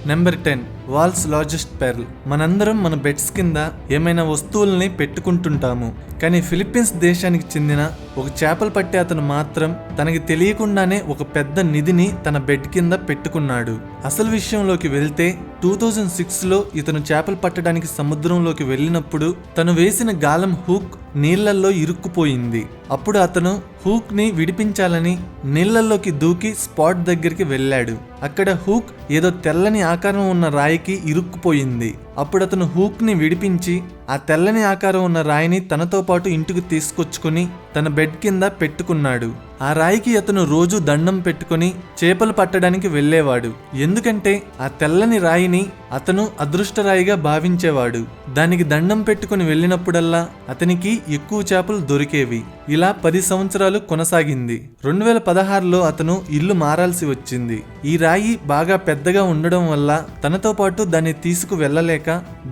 Number 10 walls largest pearl. మనందరం మన beds కింద ఏమైనా వస్తువుల్ని పెట్టుకుంటుంటాము. కానీ ఫిలిప్పీన్స్ దేశానికి చెందిన ఒక చేపలు పట్టే అతను మాత్రం తనకి తెలియకుండానే ఒక పెద్ద నిధిని తన బెడ్ కింద పెట్టుకున్నాడు. అసలు విషయంలోకి వెళ్తే 2006లో ఇతను చేపలు పట్టడానికి సముద్రంలోకి వెళ్ళినప్పుడు తను వేసిన గాలం హూక్ నీళ్లల్లో ఇరుక్కుపోయింది. అప్పుడు అతను హూక్ ని విడిపించాలని నీళ్లలోకి దూకి స్పాట్ దగ్గరికి వెళ్ళాడు. అక్కడ హూక్ ఏదో తెల్లని ఆకారం ఉన్న రాయికి ఇరుక్కుపోయింది. అప్పుడు అతను హూక్ ని విడిపించి ఆ తెల్లని ఆకారం ఉన్న రాయిని తనతో పాటు ఇంటికి తీసుకొచ్చుకుని తన బెడ్ కింద పెట్టుకున్నాడు. ఆ రాయికి అతను రోజు దండం పెట్టుకుని చేపలు పట్టడానికి వెళ్ళేవాడు. ఎందుకంటే ఆ తెల్లని రాయిని అతను అదృష్టరాయిగా భావించేవాడు. దానికి దండం పెట్టుకుని వెళ్ళినప్పుడల్లా అతనికి ఎక్కువ చేపలు దొరికేవి. ఇలా 10 సంవత్సరాలు కొనసాగింది. 2016లో అతను ఇల్లు మారాల్సి వచ్చింది. ఈ రాయి బాగా పెద్దగా ఉండడం వల్ల తనతో పాటు దాన్ని తీసుకు వెళ్ళలేక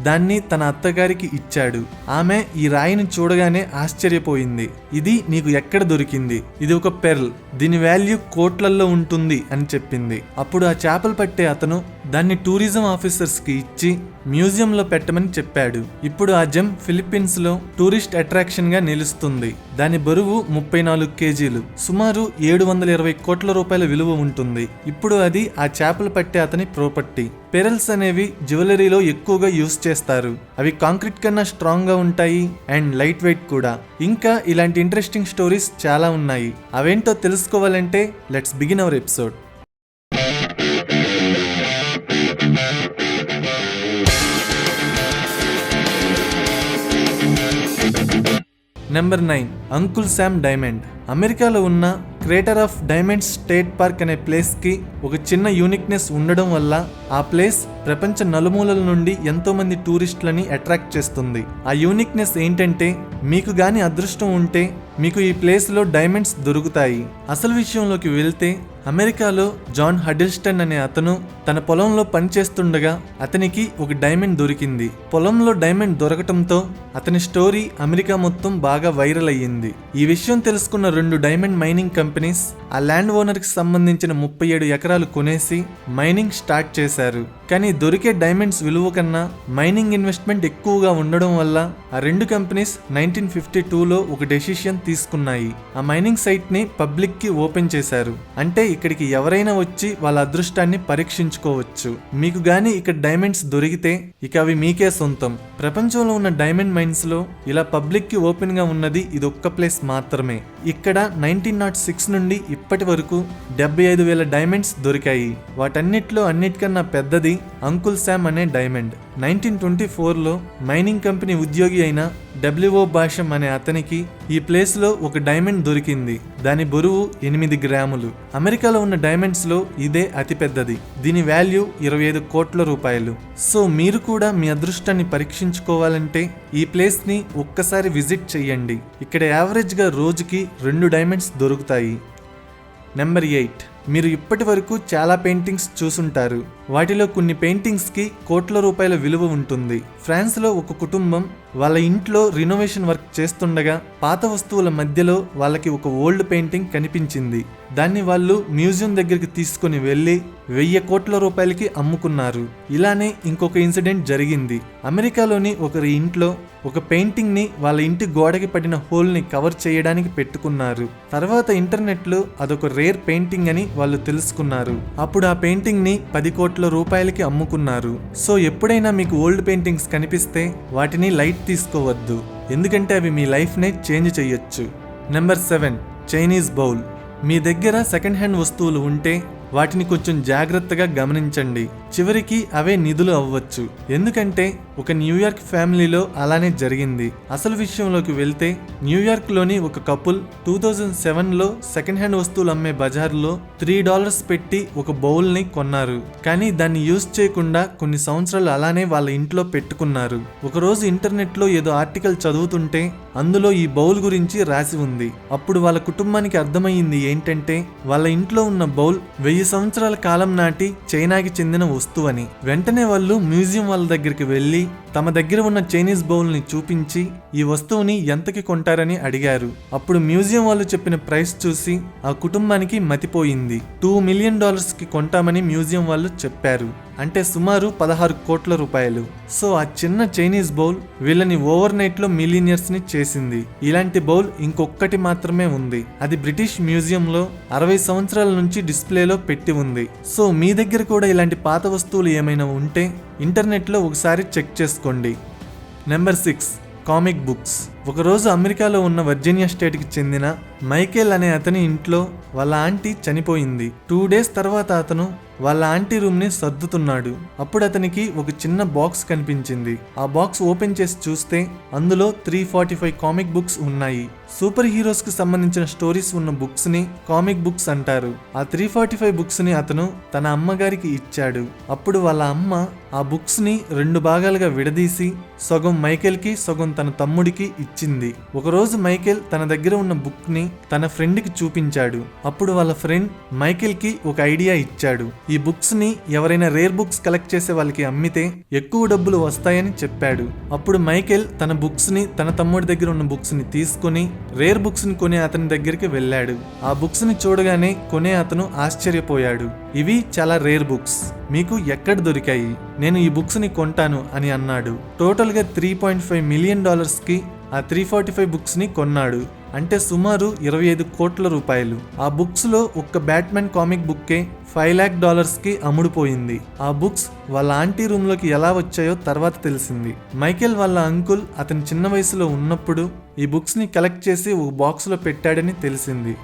దాన్ని తన అత్తగారికి ఇచ్చాడు. ఆమె ఈ రాయిని చూడగానే ఆశ్చర్యపోయింది. ఇది నీకు ఎక్కడ దొరికింది? ఇది ఒక పెర్ల్, దీని వాల్యూ కోట్లల్లో ఉంటుంది అని చెప్పింది. అప్పుడు ఆ చేపలు పట్టే అతను దాన్ని టూరిజం ఆఫీసర్స్ కి ఇచ్చి మ్యూజియంలో పెట్టమని చెప్పాడు. ఇప్పుడు ఆ జెమ్ ఫిలిప్పీన్స్ లో టూరిస్ట్ అట్రాక్షన్ గా నిలుస్తుంది. దాని బరువు 34 కేజీలు, సుమారు 720 కోట్ల రూపాయల విలువ ఉంటుంది. ఇప్పుడు అది ఆ చేపలు పట్టే అతని ప్రాపర్టీ. పెరల్స్ అనేవి జ్యువెలరీలో ఎక్కువగా యూస్ చేస్తారు. అవి కాంక్రీట్ కన్నా స్ట్రాంగ్ గా ఉంటాయి అండ్ లైట్ వెయిట్ కూడా. ఇంకా ఇలాంటి ఇంట్రెస్టింగ్ స్టోరీస్ చాలా ఉన్నాయి. అవేంటో తెలుసుకోవాలంటే let's begin our episode. Number 9 uncle Sam diamond. అమెరికాలో ఉన్న crater of diamonds state park అనే ప్లేస్ కి ఒక చిన్న యూనిక్నెస్ ఉండడం వల్ల ఆ ప్లేస్ ప్రపంచ నలుమూలల నుండి ఎంతో మంది టూరిస్టులని అట్రాక్ట్ చేస్తుంది. ఆ యూనిక్నెస్ ఏంటంటే మీకు గాని అదృష్టం ఉంటే మీకు ఈ ప్లేస్ లో డైమండ్స్ దొరుకుతాయి. అసలు విషయంలోకి వెళ్తే అమెరికాలో జాన్ హడిల్స్టన్ అనే అతను తన పొలంలో పనిచేస్తుండగా అతనికి ఒక డైమండ్ దొరికింది. పొలంలో డైమండ్ దొరకటంతో అతని స్టోరీ అమెరికా మొత్తం బాగా వైరల్ అయ్యింది. ఈ విషయం తెలుసుకున్న 2 డైమండ్ మైనింగ్ కంపెనీస్ ఆ ల్యాండ్ ఓనర్ కి సంబంధించిన 37 ఎకరాలు కొనేసి మైనింగ్ స్టార్ట్ చేశారు. కానీ దొరికే డైమండ్స్ విలువ కన్నా మైనింగ్ ఇన్వెస్ట్మెంట్ ఎక్కువగా ఉండడం వల్ల ఆ 2 కంపెనీస్ 1952లో ఒక డెసిషన్ తీసుకున్నాయి. ఆ మైనింగ్ సైట్ ని పబ్లిక్ కి ఓపెన్ చేశారు. అంటే ఇక్కడికి ఎవరైనా వచ్చి వాళ్ళ అదృష్టాన్ని పరీక్షించుకోవచ్చు. మీకు గాని ఇక్కడ డైమండ్స్ దొరికితే ఇక అవి మీకే సొంతం. ప్రపంచంలో ఉన్న డైమండ్ మైన్స్ లో ఇలా పబ్లిక్ కి ఓపెన్ గా ఉన్నది ఇదొక్క ప్లేస్ మాత్రమే. ఇక్కడ 1906 నుండి ఇప్పటి వరకు 75,000 డైమండ్స్ దొరికాయి. వాటన్నిటిలో అన్నిటికన్నా పెద్దది అంకుల్ శామ్ అనే డైమండ్. 1924లో మైనింగ్ కంపెనీ ఉద్యోగి అయిన W.O. బాషం అనే అతనికి ఈ ప్లేస్ లో ఒక డైమండ్ దొరికింది. దాని బరువు 8 గ్రాములు. అమెరికాలో ఉన్న డైమండ్స్ లో ఇదే అతిపెద్దది. దీని వాల్యూ 25 కోట్ల రూపాయలు. సో మీరు కూడా మీ అదృష్టాన్ని పరీక్షించుకోవాలంటే ఈ ప్లేస్ ని ఒక్కసారి విజిట్ చెయ్యండి. ఇక్కడ యావరేజ్ గా రోజుకి 2 డైమండ్స్ దొరుకుతాయి. నెంబర్ 8 మీరు ఇప్పటి వరకు చాలా పెయింటింగ్స్ చూసుంటారు. వాటిలో కొన్ని పెయింటింగ్స్ కి కోట్ల రూపాయల విలువ ఉంటుంది. ఫ్రాన్స్ లో ఒక కుటుంబం వాళ్ళ ఇంట్లో రినోవేషన్ వర్క్ చేస్తుండగా పాత వస్తువుల మధ్యలో వాళ్ళకి ఒక ఓల్డ్ పెయింటింగ్ కనిపించింది. దాన్ని వాళ్ళు మ్యూజియం దగ్గరికి తీసుకుని వెళ్ళి 1000 కోట్ల రూపాయలకి అమ్ముకున్నారు. ఇలానే ఇంకొక ఇన్సిడెంట్ జరిగింది. అమెరికాలోని ఒకరి ఇంట్లో ఒక పెయింటింగ్ ని వాళ్ళ ఇంటి గోడకి పడిన హోల్ ని కవర్ చేయడానికి పెట్టుకున్నారు. తర్వాత ఇంటర్నెట్ లో అదొక రేర్ పెయింటింగ్ అని వాళ్ళు తెలుసుకున్నారు. అప్పుడు ఆ పెయింటింగ్ ని 10 కోట్ల రూపాయలకి అమ్ముకున్నారు. సో ఎప్పుడైనా మీకు ఓల్డ్ పెయింటింగ్స్ కనిపిస్తే వాటిని లైట్ తీసుకోవద్దు. ఎందుకంటే అవి మీ లైఫ్ నే చేంజ్ చేయొచ్చు. Number 7 Chinese bowl. మీ దగ్గర సెకండ్ హ్యాండ్ వస్తువులు ఉంటే వాటిని కొంచెం జాగ్రత్తగా గమనించండి. చివరికి అవే నిధులు అవ్వచ్చు. ఎందుకంటే ఒక న్యూయార్క్ ఫ్యామిలీలో అలానే జరిగింది. అసలు విషయంలోకి వెళ్తే న్యూయార్క్ లోని ఒక కపుల్ 2007లో సెకండ్ హ్యాండ్ వస్తువులు అమ్మే బజార్లో $3 పెట్టి ఒక బౌల్ ని కొన్నారు. కానీ దాన్ని యూజ్ చేయకుండా కొన్ని సంవత్సరాలు అలానే వాళ్ళ ఇంట్లో పెట్టుకున్నారు. ఒకరోజు ఇంటర్నెట్ లో ఏదో ఆర్టికల్ చదువుతుంటే అందులో ఈ బౌల్ గురించి రాసి ఉంది. అప్పుడు వాళ్ళ కుటుంబానికి అర్థమయ్యింది ఏంటంటే వాళ్ళ ఇంట్లో ఉన్న బౌల్ 1000 సంవత్సరాల కాలం నాటి చైనాకి చెందిన వస్తువని. వెంటనే వాళ్ళు మ్యూజియం వాళ్ళ దగ్గరికి వెళ్ళి తమ దగ్గర ఉన్న చైనీస్ బౌల్ ని చూపించి ఈ వస్తువుని ఎంతకి కొంటారని అడిగారు. అప్పుడు మ్యూజియం వాళ్ళు చెప్పిన ప్రైస్ చూసి ఆ కుటుంబానికి మతిపోయింది. $2 మిలియన్ కి కొంటామని మ్యూజియం వాళ్ళు చెప్పారు. అంటే సుమారు 16 కోట్ల రూపాయలు. సో ఆ చిన్న చైనీస్ బౌల్ వీళ్ళని ఓవర్ నైట్ లో మిలీనియర్స్ ని చేసింది. ఇలాంటి బౌల్ ఇంకొక్కటి మాత్రమే ఉంది. అది బ్రిటిష్ మ్యూజియం లో 60 సంవత్సరాల నుంచి డిస్ప్లేలో పెట్టి ఉంది. సో మీ దగ్గర కూడా ఇలాంటి పాత వస్తువులు ఏమైనా ఉంటే ఇంటర్నెట్ లో ఒకసారి చెక్ చేసుకోండి. Number 6, comic books. ఒకరోజు అమెరికాలో ఉన్న వర్జీనియా స్టేట్కి చెందిన మైకేల్ అనే అతని ఇంట్లో వాళ్ళ ఆంటీ చనిపోయింది. 2 డేస్ తర్వాత అతను వాళ్ళ ఆంటీ రూమ్ ని సర్దుతున్నాడు. అప్పుడు అతనికి ఒక చిన్న బాక్స్ కనిపించింది. ఆ బాక్స్ ఓపెన్ చేసి చూస్తే అందులో 345 కామిక్ బుక్స్ ఉన్నాయి. సూపర్ హీరోస్ కి సంబంధించిన స్టోరీస్ ఉన్న బుక్స్ ని కామిక్ బుక్స్ అంటారు. ఆ 345 బుక్స్ ని అతను తన అమ్మగారికి ఇచ్చాడు. అప్పుడు వాళ్ళ అమ్మ ఆ బుక్స్ ని 2 భాగాలుగా విడదీసి సగం మైకేల్ కి సగం తన తమ్ముడికి ఇచ్చింది. ఒకరోజు మైకేల్ తన దగ్గర ఉన్న బుక్ ని తన ఫ్రెండ్ కి చూపించాడు. అప్పుడు వాళ్ళ ఫ్రెండ్ మైకేల్ కి ఒక ఐడియా ఇచ్చాడు. ఈ బుక్స్ ని ఎవరైనా రేర్ బుక్స్ కలెక్ట్ చేసే వాళ్ళకి అమ్మితే ఎక్కువ డబ్బులు వస్తాయని చెప్పాడు. అప్పుడు మైకేల్ తన బుక్స్ ని తన తమ్ముడి దగ్గర ఉన్న బుక్స్ ని తీసుకుని రేర్ బుక్స్ ని కొనే అతని దగ్గరికి వెళ్ళాడు. ఆ బుక్స్ ని చూడగానే కొనే అతను ఆశ్చర్యపోయాడు. ఇవి చాలా రేర్ బుక్స్, మీకు ఎక్కడ దొరికాయి? నేను ఈ బుక్స్ ని కొంటాను అని అన్నాడు. టోటల్ గా $3.5 మిలియన్ కి ఆ 345 బుక్స్ ని కొన్నాడు. అంటే సుమారు 25 కోట్ల రూపాయలు. ఆ బుక్స్ లో ఒక్క బ్యాట్మెన్ కామిక్ బుక్కే $5 lakh కి అమ్ముడుపోయింది. ఆ బుక్స్ వాళ్ళ ఆంటీ రూమ్ లోకి ఎలా వచ్చాయో తర్వాత తెలిసింది. మైకేల్ వాళ్ళ అంకుల్ అతని చిన్న వయసులో ఉన్నప్పుడు ఈ బుక్స్ ని కలెక్ట్ చేసి ఒక బాక్స్ లో పెట్టాడని తెలిసింది.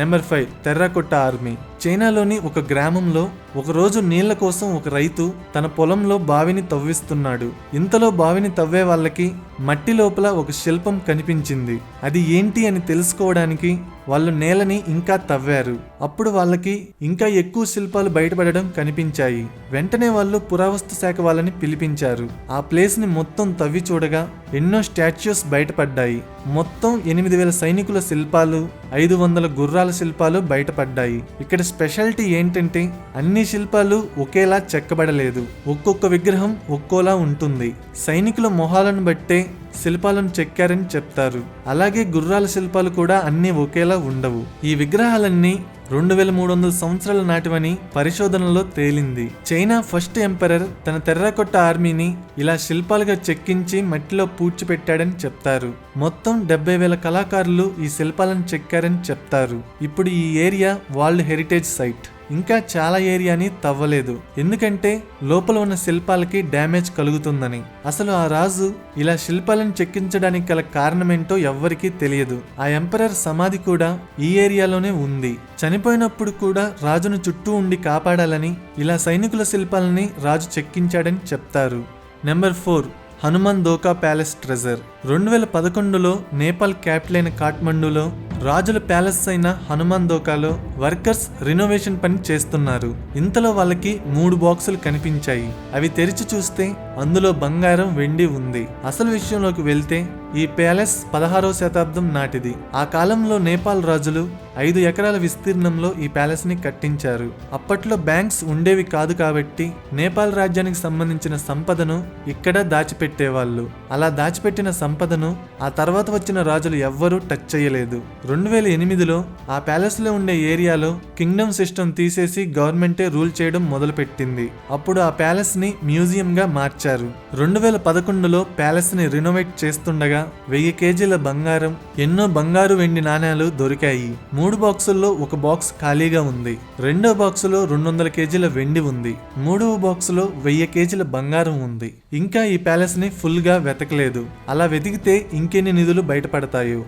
Number 5, terracotta army. చైనాలోని ఒక గ్రామంలో ఒకరోజు నీళ్ల కోసం ఒక రైతు తన పొలంలో బావిని తవ్విస్తున్నాడు. ఇంతలో బావిని తవ్వే వాళ్ళకి మట్టి లోపల ఒక శిల్పం కనిపించింది. అది ఏంటి అని తెలుసుకోవడానికి వాళ్ళు నేలని ఇంకా తవ్వారు. అప్పుడు వాళ్ళకి ఇంకా ఎక్కువ శిల్పాలు బయటపడడం కనిపించాయి. వెంటనే వాళ్ళు పురావస్తు శాఖ వాళ్ళని పిలిపించారు. ఆ ప్లేస్ ని మొత్తం తవ్వి చూడగా ఎన్నో స్టాచ్యూస్ బయటపడ్డాయి. మొత్తం 8,000 సైనికుల శిల్పాలు, 500 గుర్రాల శిల్పాలు బయటపడ్డాయి. ఇక్కడ స్పెషాలిటీ ఏంటంటే అన్ని శిల్పాలు ఒకేలా చెక్కబడలేదు. ఒక్కొక్క విగ్రహం ఒక్కోలా ఉంటుంది. సైనికుల మొహాలను బట్టే శిల్పాలను చెక్కారని చెప్తారు. అలాగే గుర్రాల శిల్పాలు కూడా అన్ని ఒకేలా ఉండవు. ఈ విగ్రహాలన్నీ 2300 సంవత్సరాల నాటివని పరిశోధనలో తేలింది. చైనా ఫస్ట్ ఎంపరర్ తన టెర్రకోటా ఆర్మీని ఇలా శిల్పాలుగా చెక్కించి మట్టిలో పూడ్చిపెట్టాడని చెప్తారు. మొత్తం 70,000 కళాకారులు ఈ శిల్పాలను చెక్కారని చెప్తారు. ఇప్పుడు ఈ ఏరియా వరల్డ్ హెరిటేజ్ సైట్. ఇంకా చాలా ఏరియాని తవ్వలేదు, ఎందుకంటే లోపల ఉన్న శిల్పాలకి డ్యామేజ్ కలుగుతుందని. అసలు ఆ రాజు ఇలా శిల్పాలను చెక్కించడానికి గల కారణమేంటో ఎవ్వరికీ తెలియదు. ఆ ఎంపరర్ సమాధి కూడా ఈ ఏరియాలోనే ఉంది. చనిపోయినప్పుడు కూడా రాజును చుట్టూ ఉండి కాపాడాలని ఇలా సైనికుల శిల్పాలని రాజు చెక్కించాడని చెప్తారు. Number 4, Hanuman Dhoka palace treasure. 2011లో నేపాల్ క్యాపిటల్ అయిన కాఠ్మండూలో రాజుల ప్యాలెస్ అయిన హనుమాన్ దోకాలో వర్కర్స్ రినోవేషన్ పని చేస్తున్నారు. ఇంతలో వాళ్ళకి 3 బాక్సులు కనిపించాయి. అవి తెరిచి చూస్తే అందులో బంగారం, వెండి ఉంది. అసలు విషయంలోకి వెళ్తే ఈ ప్యాలెస్ 16వ శతాబ్దం నాటిది. ఆ కాలంలో నేపాల్ రాజులు 5 ఎకరాల విస్తీర్ణంలో ఈ ప్యాలెస్ ని కట్టించారు. అప్పట్లో బ్యాంక్స్ ఉండేవి కాదు కాబట్టి నేపాల్ రాజ్యానికి సంబంధించిన సంపదను ఇక్కడ దాచిపెట్టేవాళ్ళు. అలా దాచిపెట్టిన సంపదను ఆ తర్వాత వచ్చిన రాజులు ఎవ్వరూ టచ్ చేయలేదు. 2008లో ఆ ప్యాలెస్ లో ఉండే ఏరియాలో కింగ్డమ్ సిస్టమ్ తీసేసి గవర్నమెంటే రూల్ చేయడం మొదలుపెట్టింది. అప్పుడు ఆ ప్యాలెస్ ని మ్యూజియం గా మార్చారు. 2011లో ప్యాలెస్ ని రినోవేట్ చేస్తుండగా 1000 కేజీల బంగారం, ఎన్నో బంగారు, వెండి నాణేలు దొరికాయి. 3 బాక్సుల్లో ఒక బాక్స్ ఖాళీగా ఉంది. 2వ బాక్సులో 200 కేజీల వెండి ఉంది. 3వ బాక్సులో 1000 కేజీల బంగారం ఉంది. ఇంకా ఈ ప్యాలెస్ ని ఫుల్ గా వెతకలేదు. అలా వెతికితే ఇంకెన్ని నిధులు బయటపడతాయో.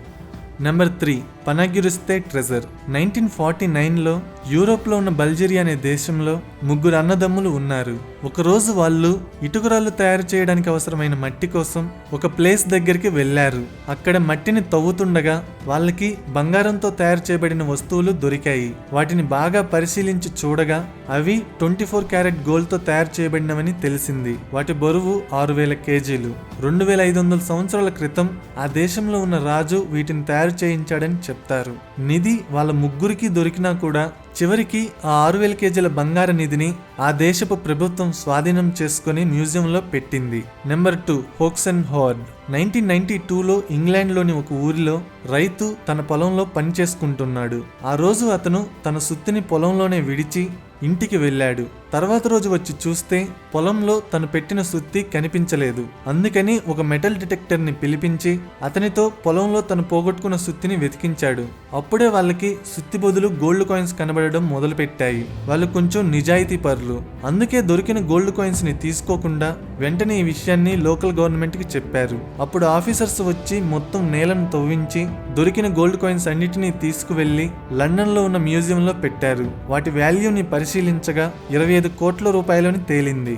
Number 3, పనాగిరిస్తే treasure. 1949లో యూరోప్లో ఉన్న బల్జేరియా అనే దేశంలో 3 అన్నదమ్ములు ఉన్నారు. ఒకరోజు వాళ్ళు ఇటుకరాళ్ళు తయారు చేయడానికి అవసరమైన మట్టి కోసం ఒక ప్లేస్ దగ్గరికి వెళ్లారు. అక్కడ మట్టిని తవ్వుతుండగా వాళ్ళకి బంగారంతో తయారు చేయబడిన వస్తువులు దొరికాయి. వాటిని బాగా పరిశీలించి చూడగా అవి 24 క్యారెట్ గోల్డ్ తో తయారు చేయబడినవని తెలిసింది. వాటి బరువు 6000 కేజీలు. 2500 సంవత్సరాల క్రితం ఆ దేశంలో ఉన్న రాజు వీటిని తయారు చేయించాడని చెప్తారు. నిధి వాళ్ళ ముగ్గురికి దొరికినా కూడా చివరికి ఆ 6000 కేజీల బంగార నిధిని ఆ దేశపు ప్రభుత్వం స్వాధీనం చేసుకుని మ్యూజియంలో పెట్టింది. నెంబర్ 2, హోక్సెన్ హోర్న్. 1992లో ఇంగ్లాండ్లోని ఒక ఊరిలో రైతు తన పొలంలో పని చేసుకుంటున్నాడు. ఆ రోజు అతను తన సుత్తిని పొలంలోనే విడిచి ఇంటికి వెళ్ళాడు. తర్వాత రోజు వచ్చి చూస్తే పొలంలో తను పెట్టిన సుత్తి కనిపించలేదు. అందుకని ఒక మెటల్ డిటెక్టర్ ని పిలిపించి అతనితో పొలంలో తను పోగొట్టుకున్న సుత్తిని వెతికించాడు. అప్పుడే వాళ్ళకి సుత్తి బదులు గోల్డ్ కాయిన్స్ కనబడడం మొదలు పెట్టాయి. వాళ్ళు కొంచెం నిజాయితీ పరులు. అందుకే దొరికిన గోల్డ్ కాయిన్స్ ని తీసుకోకుండా వెంటనే ఈ విషయాన్ని లోకల్ గవర్నమెంట్ కి చెప్పారు. అప్పుడు ఆఫీసర్స్ వచ్చి మొత్తం నేలను తవ్వించి దొరికిన గోల్డ్ కాయిన్స్ అన్నిటినీ తీసుకువెళ్లి లండన్ లో ఉన్న మ్యూజియంలో పెట్టారు. వాటి వాల్యూని పరిశీలించగా 25 కోట్ల రూపాయలని తేలింది.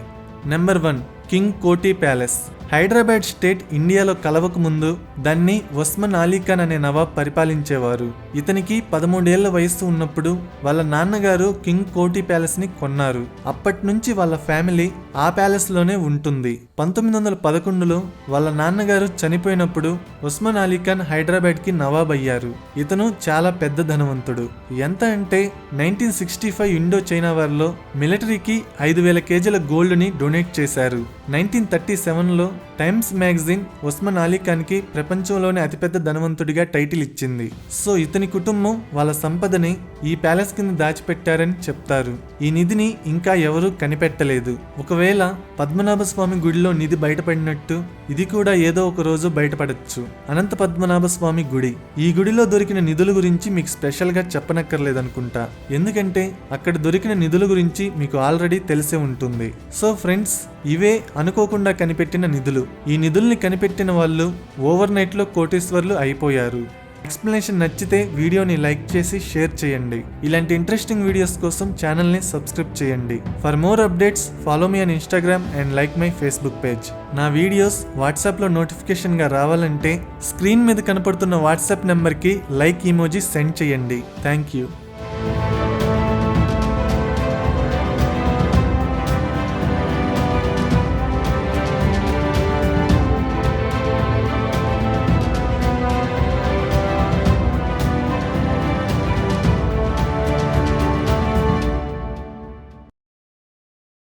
నెంబర్ 1 కింగ్ కోటి ప్యాలెస్. హైదరాబాద్ స్టేట్ ఇండియాలో కలవక ముందు దాన్ని ఉస్మాన్ అలీ ఖాన్ అనే నవాబ్ పరిపాలించేవారు. ఇతనికి 13 ఏళ్ల వయసు ఉన్నప్పుడు వాళ్ళ నాన్నగారు కింగ్ కోటి ప్యాలెస్ ని కొన్నారు. అప్పటి నుంచి వాళ్ళ ఫ్యామిలీ ఆ ప్యాలెస్ లోనే ఉంటుంది. 1911లో వాళ్ళ నాన్నగారు చనిపోయినప్పుడు ఉస్మాన్ అలీ ఖాన్ హైదరాబాద్ కి నవాబ్ అయ్యారు. ఇతను చాలా పెద్ద ధనవంతుడు. ఎంత అంటే 1965 ఇండో చైనా వార్లో మిలిటరీకి 5,000 కేజీల గోల్డ్ ని డొనేట్ చేశారు. 1937లో టైమ్స్ మ్యాగజైన్ ఉస్మాన్ అలీ ఖాన్ కి ప్రపంచంలోనే అతిపెద్ద ధనవంతుడిగా టైటిల్ ఇచ్చింది. సో ఇతని కుటుంబం వాళ్ళ సంపదని ఈ ప్యాలెస్ కింద దాచిపెట్టారని చెప్తారు. ఈ నిధిని ఇంకా ఎవరూ కనిపెట్టలేదు. ఒకవేళ పద్మనాభ స్వామి గుడిలో నిధి బయటపడినట్టు ఇది కూడా ఏదో ఒక రోజు బయటపడచ్చు. అనంత పద్మనాభ స్వామి గుడి. ఈ గుడిలో దొరికిన నిధుల గురించి మీకు స్పెషల్ గా చెప్పనక్కర్లేదనుకుంటా. ఎందుకంటే అక్కడ దొరికిన నిధుల గురించి మీకు ఆల్రెడీ తెలిసే ఉంటుంది. సో ఫ్రెండ్స్, ఇవే అనుకోకుండా కనిపెట్టిన నిధులు. ఈ నిధుల్ని కనిపెట్టిన వాళ్ళు ఓవర్ నైట్ లో కోటీశ్వర్లు అయిపోయారు. ఎక్స్ప్లెనేషన్ నచ్చితే వీడియోని లైక్ చేసి షేర్ చేయండి. ఇలాంటి ఇంట్రెస్టింగ్ వీడియోస్ కోసం ఛానల్ని సబ్స్క్రైబ్ చేయండి. For more updates follow me on Instagram and like my Facebook page. నా వీడియోస్ వాట్సాప్లో నోటిఫికేషన్గా రావాలంటే స్క్రీన్ మీద కనపడుతున్న వాట్సాప్ నెంబర్కి లైక్ ఇమోజీ సెండ్ చేయండి. Thank you.